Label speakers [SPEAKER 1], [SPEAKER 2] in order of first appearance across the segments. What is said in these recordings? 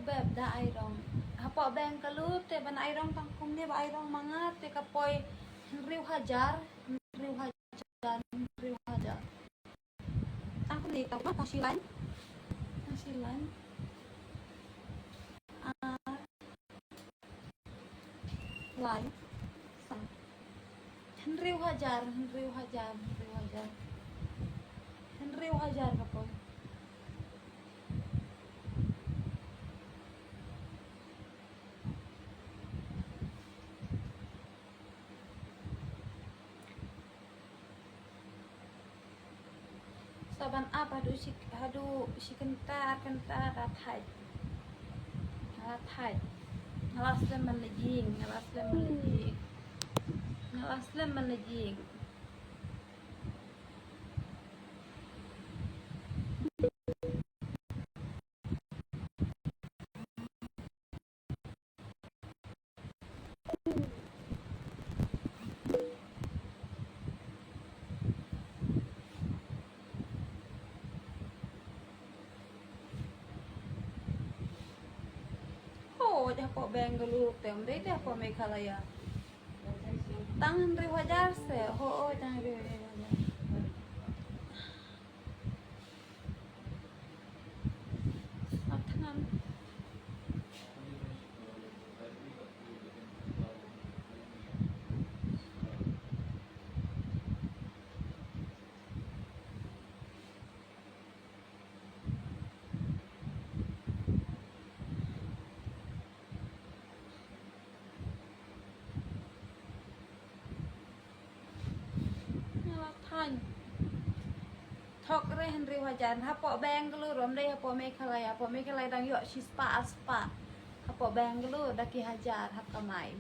[SPEAKER 1] beb da airong hapo beng kalut te ban airong tangkum ne ba airong mangat te kapoy riu hajar tangkum ni kapag kasilan lai sang riu hajar kapoy saban apa hadu si kentar rathai ngalaslen menejing dah po beng galuk tem dei dah po Meghalaya tangan riu hajar se tangan riu hajar tangan thok re Henry Wajan hapo beng gelu rom dei hapo Meghalaya dang yo si spa hapo beng gelu daki hajar hap kamai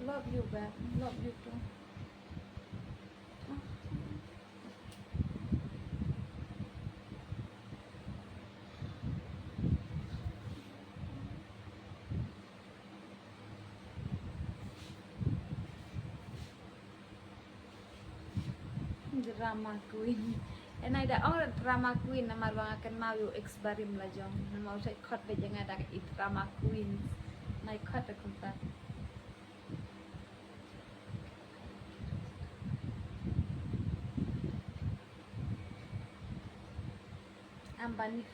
[SPEAKER 1] love you back love you too drama queen and I da orang drama queen nama bang akan mau you ex barim lah jong mau saya cut be jangan ada drama queen naik cut aku tak ambani